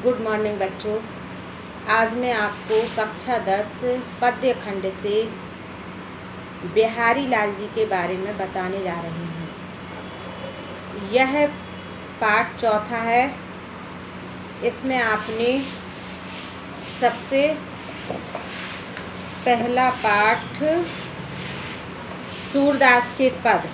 Good morning बच्चों। आज मैं आपको कक्षा 10 पद्य खंड से बिहारी लाल जी के बारे में बताने जा रही हूँ। यह पाठ चौथा है। इसमें आपने सबसे पहला पाठ सूरदास के पद,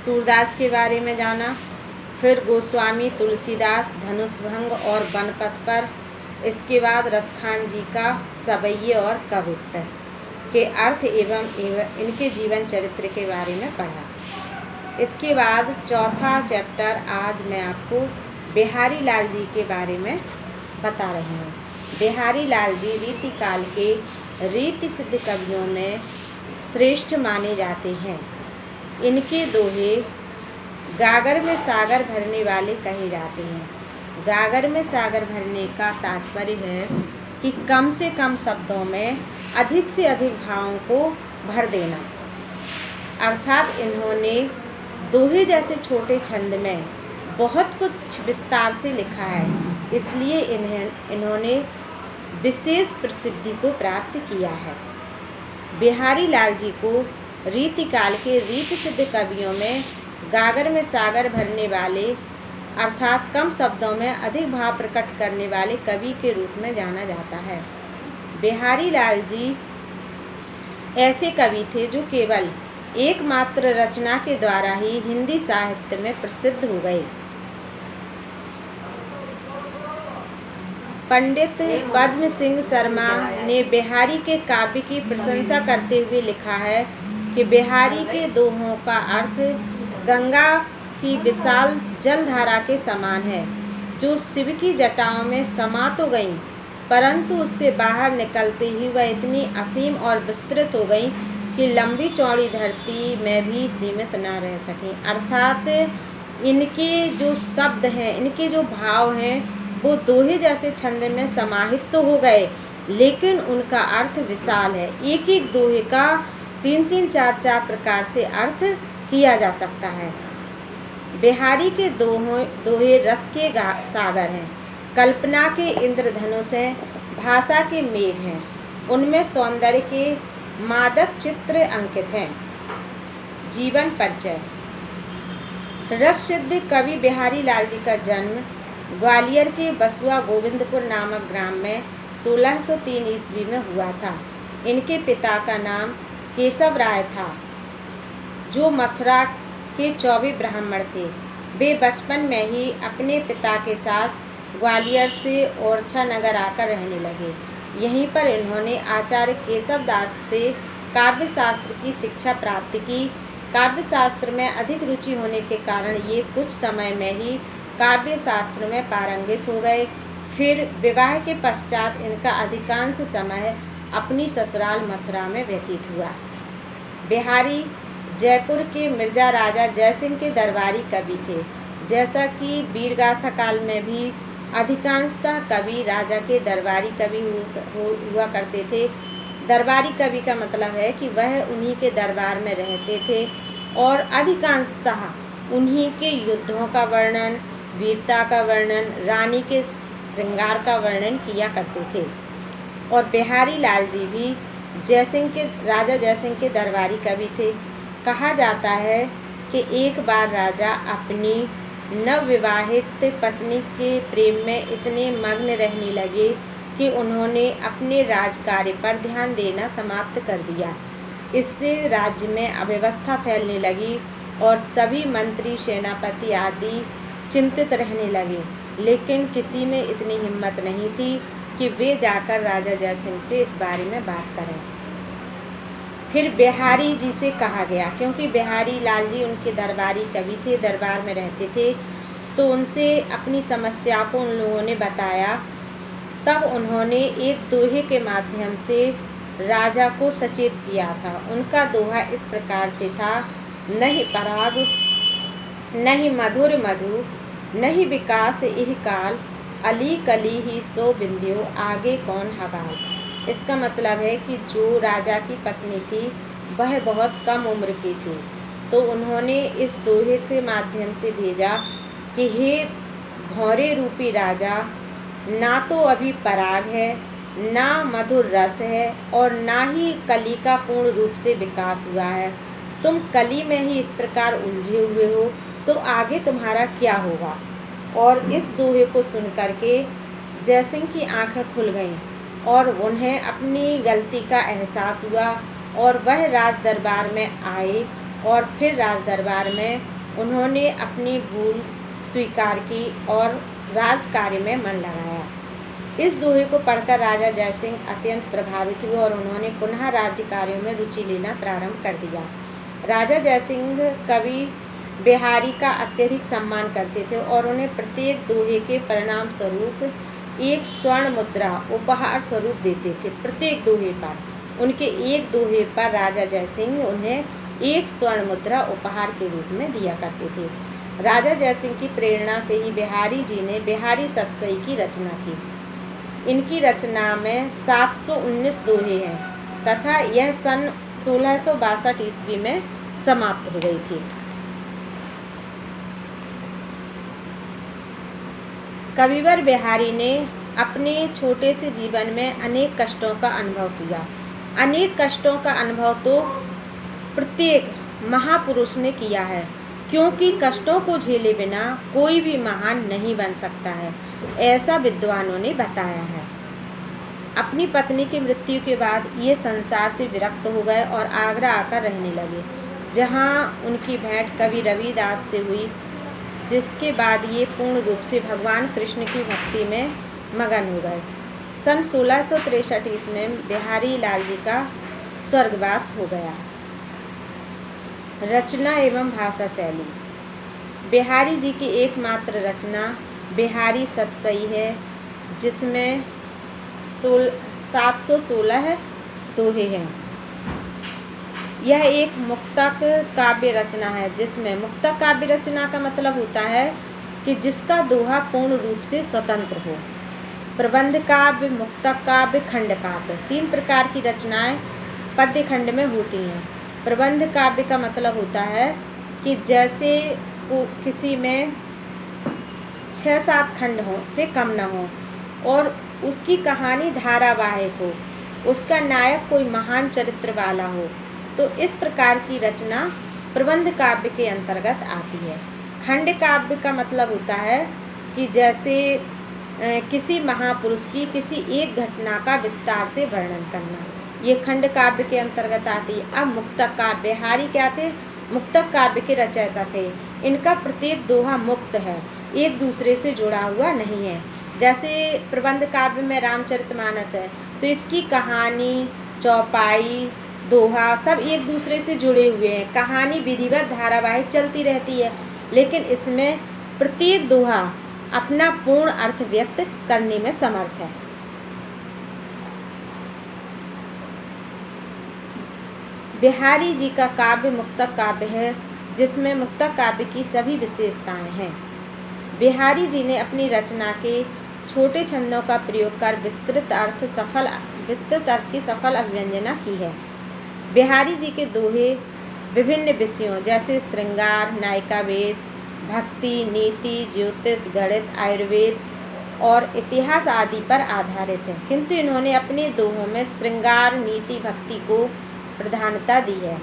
सूरदास के बारे में जाना, फिर गोस्वामी तुलसीदास, धनुषभंग और बनपथ पर, इसके बाद रसखान जी का सवैये और कवित्त के अर्थ एवं इनके जीवन चरित्र के बारे में पढ़ा। इसके बाद चौथा चैप्टर आज मैं आपको बिहारी लाल जी के बारे में बता रही हूँ। बिहारी लाल जी रीति काल के रीति सिद्ध कवियों में श्रेष्ठ माने जाते हैं। इनके दोहे गागर में सागर भरने वाले कहे जाते हैं। गागर में सागर भरने का तात्पर्य है कि कम से कम शब्दों में अधिक से अधिक भावों को भर देना। अर्थात इन्होंने दोहे जैसे छोटे छंद में बहुत कुछ विस्तार से लिखा है, इसलिए इन्होंने विशेष प्रसिद्धि को प्राप्त किया है। बिहारी लाल जी को रीति काल के रीति सिद्ध कवियों में गागर में सागर भरने वाले अर्थात कम शब्दों में अधिक भाव प्रकट करने वाले कवि के रूप में जाना जाता है। बिहारी लाल जी ऐसे कवि थे जो केवल एकमात्र रचना के द्वारा ही हिंदी साहित्य में प्रसिद्ध हो गए। पंडित पद्म सिंह शर्मा ने बिहारी के काव्य की प्रशंसा करते हुए लिखा है कि बिहारी के दोहों का अर्थ गंगा की विशाल जलधारा के समान है, जो शिव की जटाओं में समा तो गईं, परंतु उससे बाहर निकलते ही वह इतनी असीम और विस्तृत हो गई कि लंबी चौड़ी धरती में भी सीमित न रह सकें। अर्थात इनके जो शब्द हैं, इनके जो भाव हैं, वो दोहे जैसे छंद में समाहित तो हो गए, लेकिन उनका अर्थ विशाल है। एक एक दोहे का 3-3, 4-4 प्रकार से अर्थ किया जा सकता है। बिहारी के दोहे रस के सागर हैं, कल्पना के इंद्रधनुष हैं, भाषा के मेघ हैं, उनमें सौंदर्य के मादक चित्र अंकित हैं। जीवन परिचय। रस सिद्ध कवि बिहारी लाल जी का जन्म ग्वालियर के बसुआ गोविंदपुर नामक ग्राम में 1603 ईस्वी में हुआ था। इनके पिता का नाम केशव राय था, जो मथुरा के 24 ब्राह्मण थे। वे बचपन में ही अपने पिता के साथ ग्वालियर से ओरछा नगर आकर रहने लगे। यहीं पर इन्होंने आचार्य केशव दास से काव्य शास्त्र की शिक्षा प्राप्त की। काव्य शास्त्र में अधिक रुचि होने के कारण ये कुछ समय में ही काव्य शास्त्र में पारंगित हो गए। फिर विवाह के पश्चात इनका अधिकांश समय अपनी ससुराल मथुरा में व्यतीत हुआ। बिहारी जयपुर के मिर्जा राजा जयसिंह के दरबारी कवि थे। जैसा कि वीरगाथा काल में भी अधिकांशतः कवि राजा के दरबारी कवि हुआ करते थे। दरबारी कवि का मतलब है कि वह उन्हीं के दरबार में रहते थे और अधिकांशतः उन्हीं के युद्धों का वर्णन, वीरता का वर्णन, रानी के श्रृंगार का वर्णन किया करते थे। और बिहारी लाल जी भी राजा जयसिंह के दरबारी कवि थे। कहा जाता है कि एक बार राजा अपनी नवविवाहित पत्नी के प्रेम में इतने मग्न रहने लगे कि उन्होंने अपने राजकार्य पर ध्यान देना समाप्त कर दिया। इससे राज्य में अव्यवस्था फैलने लगी और सभी मंत्री, सेनापति आदि चिंतित रहने लगे, लेकिन किसी में इतनी हिम्मत नहीं थी कि वे जाकर राजा जयसिंह से इस बारे में बात करें। फिर बिहारी जी से कहा गया, क्योंकि बिहारी लाल जी उनके दरबारी कवि थे, दरबार में रहते थे, तो उनसे अपनी समस्या को उन लोगों ने बताया। तब उन्होंने एक दोहे के माध्यम से राजा को सचेत किया था। उनका दोहा इस प्रकार से था, नहीं पराग नहीं मधुर मधु, नहीं विकास इह काल, अली कली ही सो बिंदियो, आगे कौन हवाल। इसका मतलब है कि जो राजा की पत्नी थी वह बहुत कम उम्र की थी, तो उन्होंने इस दोहे के माध्यम से भेजा कि हे भौरे रूपी राजा, ना तो अभी पराग है, ना मधुर रस है, और ना ही कली का पूर्ण रूप से विकास हुआ है। तुम कली में ही इस प्रकार उलझे हुए हो, तो आगे तुम्हारा क्या होगा। और इस दोहे को सुन करके जयसिंह की आंखें खुल गईं और उन्हें अपनी गलती का एहसास हुआ, और वह राज दरबार में आए, और फिर राज दरबार में उन्होंने अपनी भूल स्वीकार की और राज कार्य में मन लगाया। इस दोहे को पढ़कर राजा जयसिंह अत्यंत प्रभावित हुए और उन्होंने पुनः राज्य कार्यों में रुचि लेना प्रारंभ कर दिया। राजा जयसिंह कवि बिहारी का अत्यधिक सम्मान करते थे और उन्हें प्रत्येक दोहे के परिणाम स्वरूप एक स्वर्ण मुद्रा उपहार स्वरूप देते थे। प्रत्येक दोहे पर, उनके एक दोहे पर राजा जयसिंह उन्हें एक स्वर्ण मुद्रा उपहार के रूप में दिया करते थे। राजा जयसिंह की प्रेरणा से ही बिहारी जी ने बिहारी सतसई की रचना की। इनकी रचना में 719 दोहे हैं तथा यह सन 1662 ईस्वी में समाप्त हो गई थी। कविवर बिहारी ने अपने छोटे से जीवन में अनेक कष्टों का अनुभव किया। अनेक कष्टों का अनुभव तो प्रत्येक महापुरुष ने किया है, क्योंकि कष्टों को झेले बिना कोई भी महान नहीं बन सकता है, ऐसा विद्वानों ने बताया है। अपनी पत्नी की मृत्यु के बाद ये संसार से विरक्त हो गए और आगरा आकर रहने लगे, जहाँ उनकी भेंट कवि रविदास से हुई, जिसके बाद ये पूर्ण रूप से भगवान कृष्ण की भक्ति में मगन हो गए। सन 1663 ईस्वी में बिहारी लाल जी का स्वर्गवास हो गया। रचना एवं भाषा शैली। बिहारी जी की एकमात्र रचना बिहारी सतसई है, जिसमें 716 दोहे हैं। यह एक मुक्तक काव्य रचना है, जिसमें मुक्तक काव्य रचना का मतलब होता है कि जिसका दोहा पूर्ण रूप से स्वतंत्र हो। प्रबंध काव्य, मुक्तक काव्य, खंड काव्य, 3 प्रकार की रचनाएं पद्य खंड में होती हैं। प्रबंध काव्य का मतलब होता है कि जैसे किसी में 6-7 खंड हो से कम न हो और उसकी कहानी धारावाहिक हो, उसका नायक कोई महान चरित्र वाला हो, तो इस प्रकार की रचना प्रबंध काव्य के अंतर्गत आती है। खंड काव्य का मतलब होता है कि जैसे किसी महापुरुष की किसी एक घटना का विस्तार से वर्णन करना, ये खंड काव्य के अंतर्गत आती है। अब मुक्तक काव्य, बिहारी क्या थे? मुक्तक काव्य के रचयिता थे। इनका प्रत्येक दोहा मुक्त है, एक दूसरे से जुड़ा हुआ नहीं है। जैसे प्रबंध काव्य में रामचरितमानस है, तो इसकी कहानी, चौपाई, दोहा सब एक दूसरे से जुड़े हुए हैं। कहानी विधिवत धारावाहिक चलती रहती है, लेकिन इसमें प्रत्येक दोहा अपना पूर्ण अर्थ व्यक्त करने में समर्थ है। बिहारी जी का काव्य मुक्तक काव्य है, जिसमें मुक्तक काव्य की सभी विशेषताएं हैं। बिहारी जी ने अपनी रचना के छोटे छंदों का प्रयोग कर विस्तृत अर्थ की सफल अभिव्यंजना की है। बिहारी जी के दोहे विभिन्न विषयों जैसे श्रृंगार, नायिकावेद, भक्ति, नीति, ज्योतिष, गणित, आयुर्वेद और इतिहास आदि पर आधारित है, किंतु इन्होंने अपने दोहों में श्रृंगार, नीति, भक्ति को प्रधानता दी है।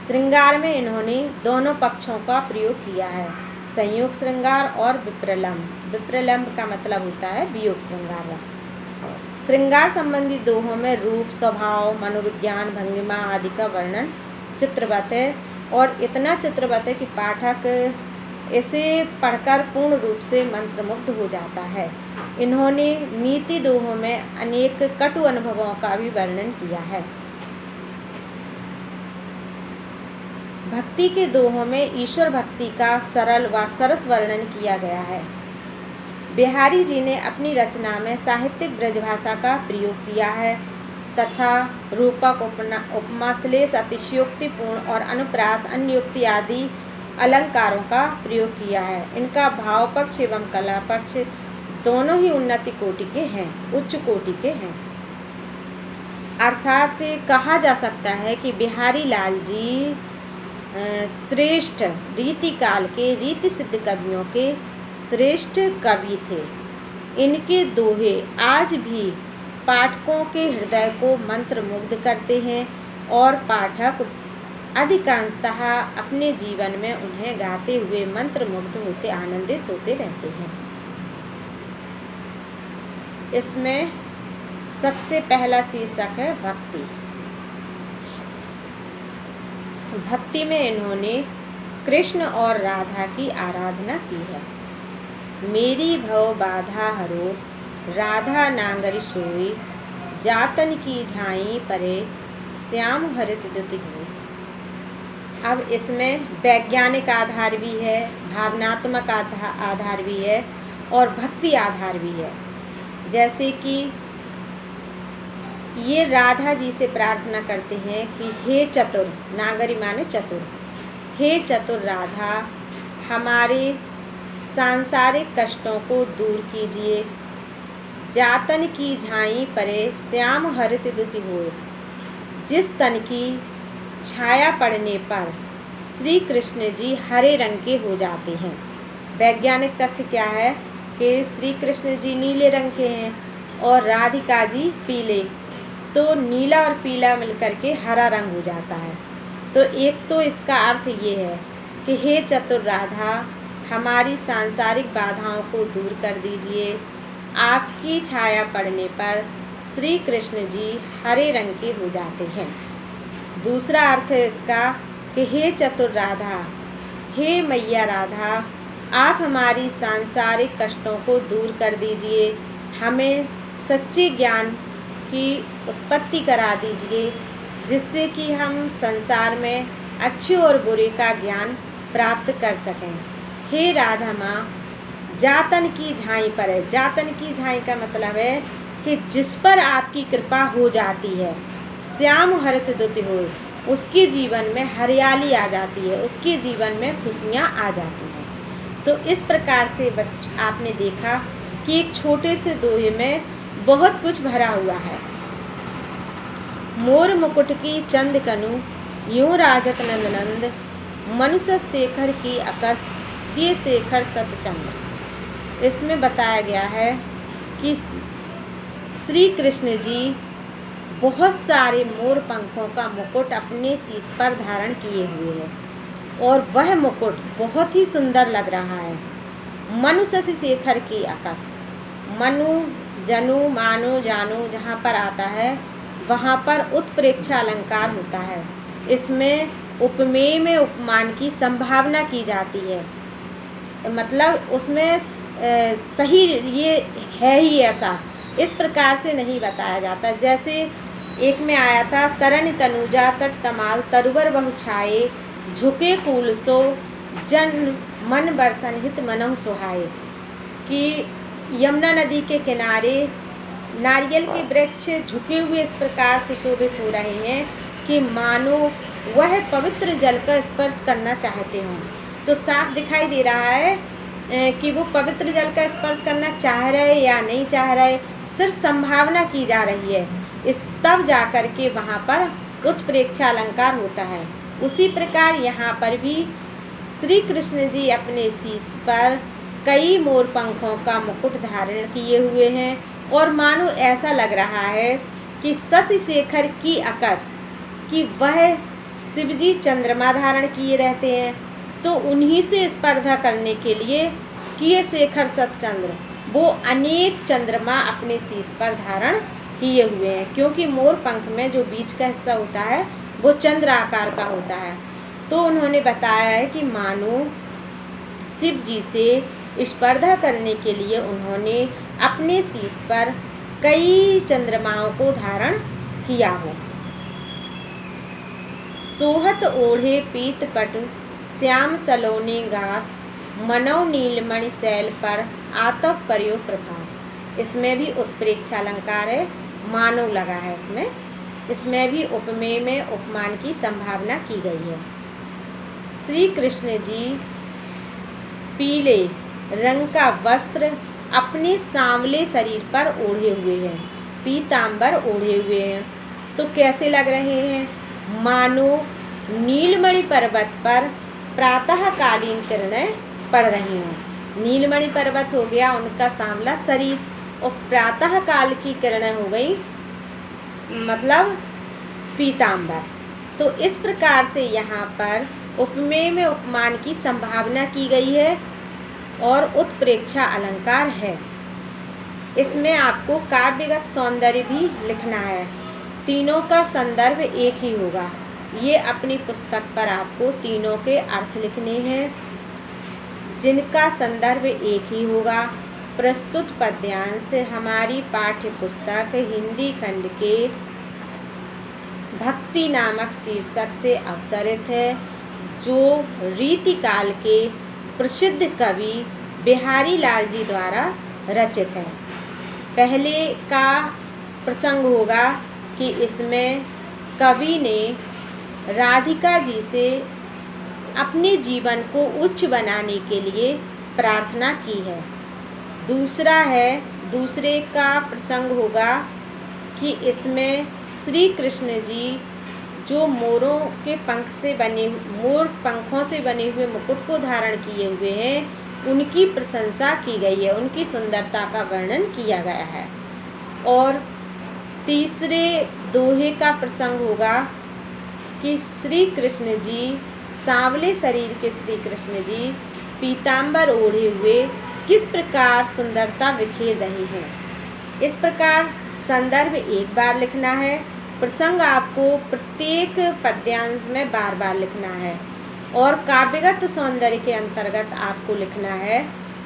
श्रृंगार में इन्होंने दोनों पक्षों का प्रयोग किया है, संयोग श्रृंगार और विप्रलंब। विप्रलंब का मतलब होता है वियोग श्रृंगार रस। श्रृंगार संबंधी दोहों में रूप, स्वभाव, मनोविज्ञान, भंगिमा आदि का वर्णन चित्रवत है, और इतना चित्रवत है कि पाठक इसे पढ़कर पूर्ण रूप से मंत्रमुग्ध हो जाता है। इन्होंने नीति दोहों में अनेक कटु अनुभवों का भी वर्णन किया है। भक्ति के दोहों में ईश्वर भक्ति का सरल व सरस वर्णन किया गया है। बिहारी जी ने अपनी रचना में साहित्यिक ब्रजभाषा का प्रयोग किया है तथा रूपक, उपमा, श्लेष, अतिशयोक्तिपूर्ण और अनुप्रास, अन्योक्ति आदि अलंकारों का प्रयोग किया है। इनका भाव पक्ष एवं कला पक्ष दोनों ही उन्नति कोटि के हैं, उच्च कोटि के हैं। अर्थात कहा जा सकता है कि बिहारी लाल जी श्रेष्ठ रीतिकाल के रीति सिद्ध कवियों के श्रेष्ठ कवि थे। इनके दोहे आज भी पाठकों के हृदय को मंत्रमुग्ध करते हैं और पाठक अधिकांशतः अपने जीवन में उन्हें गाते हुए मंत्रमुग्ध होते आनंदित होते रहते हैं। इसमें सबसे पहला शीर्षक है भक्ति। भक्ति में इन्होंने कृष्ण और राधा की आराधना की है। मेरी भव बाधा हरो राधा नांगरी सोई, जातन की झाई परे श्याम हरित दुति हो। अब इसमें वैज्ञानिक आधार भी है, भावनात्मक आधार भी है और भक्ति आधार भी है। जैसे कि ये राधा जी से प्रार्थना करते हैं कि हे चतुर, नागरी माने चतुर, हे चतुर राधा, हमारे सांसारिक कष्टों को दूर कीजिए, जातन की झाई परे श्याम हरित दुति होए। जिस तन की छाया पड़ने पर श्री कृष्ण जी हरे रंग के हो जाते हैं। वैज्ञानिक तथ्य क्या है कि श्री कृष्ण जी नीले रंग के हैं और राधिका जी पीले, तो नीला और पीला मिलकर के हरा रंग हो जाता है। तो एक तो इसका अर्थ ये है कि हे चतुर राधा, हमारी सांसारिक बाधाओं को दूर कर दीजिए, आपकी छाया पड़ने पर श्री कृष्ण जी हरे रंग के हो जाते हैं। दूसरा अर्थ है इसका कि हे चतुर राधा, हे मैया राधा, आप हमारी सांसारिक कष्टों को दूर कर दीजिए, हमें सच्चे ज्ञान की उत्पत्ति करा दीजिए, जिससे कि हम संसार में अच्छे और बुरे का ज्ञान प्राप्त कर सकें। हे राधा माँ, जातन की झाई पर है। जातन की झाई का मतलब है कि जिस पर आपकी कृपा हो जाती है, श्याम हरित दुति होए, उसके जीवन में हरियाली आ जाती है, उसके जीवन में खुशियाँ आ जाती हैं। तो इस प्रकार से आपने देखा कि एक छोटे से दोहे में बहुत कुछ भरा हुआ है। मोर मुकुट की चंद कनु, यूं राजत नंद नंद, मनुष्य शेखर की अकस, ये शेखर सतचंद। इसमें बताया गया है कि श्री कृष्ण जी बहुत सारे मोर पंखों का मुकुट अपने शीश पर धारण किए हुए हैं और वह मुकुट बहुत ही सुंदर लग रहा है। मनुष्य से शेखर की अकस, मनु जनु मानो जानो जहाँ पर आता है वहाँ पर उत्प्रेक्षा अलंकार होता है। इसमें उपमेय में उपमान की संभावना की जाती है, मतलब उसमें सही ये है ही ऐसा, इस प्रकार से नहीं बताया जाता। जैसे एक में आया था, तरन तनुजा तट तमाल तरुवर बहु छाए, झुके कूल सो जन मन बरसन हित मनहु सुहाए, कि यमुना नदी के किनारे नारियल के वृक्ष झुके हुए इस प्रकार से शोभित हो रहे हैं कि मानो वह पवित्र जल का स्पर्श करना चाहते हों। तो साफ दिखाई दे रहा है कि वो पवित्र जल का स्पर्श करना चाह रहे या नहीं चाह रहे, सिर्फ संभावना की जा रही है। इस तब जाकर के वहाँ पर उत्प्रेक्षा अलंकार होता है। उसी प्रकार यहाँ पर भी श्री कृष्ण जी अपने शीश पर कई मोर पंखों का मुकुट धारण किए हुए हैं और मानो ऐसा लग रहा है कि शशि शेखर की अकस, कि वह शिवजी चंद्रमा धारण किए रहते हैं, तो उन्हीं से स्पर्धा करने के लिए किए शेखर सतचंद्र वो अनेक चंद्रमा अपने शीश पर धारण किए हुए हैं, क्योंकि मोर पंख में जो बीच का हिस्सा होता है वो चंद्र आकार का होता है। तो उन्होंने बताया है कि मानो शिव जी से स्पर्धा करने के लिए उन्होंने अपने शीश पर कई चंद्रमाओं को धारण किया हो। सोहत ओढ़े पीत पटु श्याम सलोने गात, मनौ नीलमणि शैल पर आतप करियो प्रभात। इसमें भी उत्प्रेक्षा अलंकार है, मानव लगा है इसमें भी उपमेय में उपमान की संभावना की गई है। श्री कृष्ण जी पीले रंग का वस्त्र अपने सांवले शरीर पर ओढ़े हुए हैं, पीतांबर ओढ़े हुए हैं, तो कैसे लग रहे हैं? मानो नीलमणि पर्वत पर प्रातःकालीन किरणें पड़ रही हों। नीलमणि पर्वत हो गया उनका सांवला शरीर, और प्रातः काल की किरणें हो गई मतलब पीताम्बर। तो इस प्रकार से यहाँ पर उपमेय में उपमान की संभावना की गई है और उत्प्रेक्षा अलंकार है। इसमें आपको काव्यगत सौंदर्य भी लिखना है। तीनों का संदर्भ एक ही होगा। ये अपनी पुस्तक पर आपको तीनों के अर्थ लिखने हैं जिनका संदर्भ एक ही होगा। प्रस्तुत पद्यांश हमारी पाठ्य पुस्तक हिंदी खंड के भक्ति नामक शीर्षक से अवतरित है, जो रीतिकाल के प्रसिद्ध कवि बिहारी लाल जी द्वारा रचित है। पहले का प्रसंग होगा कि इसमें कवि ने राधिका जी से अपने जीवन को उच्च बनाने के लिए प्रार्थना की है। दूसरे का प्रसंग होगा कि इसमें श्री कृष्ण जी जो मोर पंखों से बने हुए मुकुट को धारण किए हुए हैं उनकी प्रशंसा की गई है, उनकी सुंदरता का वर्णन किया गया है। और तीसरे दोहे का प्रसंग होगा कि श्री कृष्ण जी सांवले शरीर के श्री कृष्ण जी पीताम्बर ओढ़े हुए किस प्रकार सुंदरता बिखेर रही हैं। इस प्रकार संदर्भ एक बार लिखना है, प्रसंग आपको प्रत्येक पद्यांश में बार बार लिखना है, और काव्यगत सौंदर्य के अंतर्गत आपको लिखना है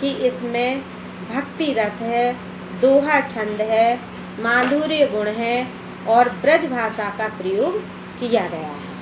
कि इसमें भक्ति रस है, दोहा छंद है, माधुर्य गुण है और ब्रज भाषा का प्रयोग किया गया है।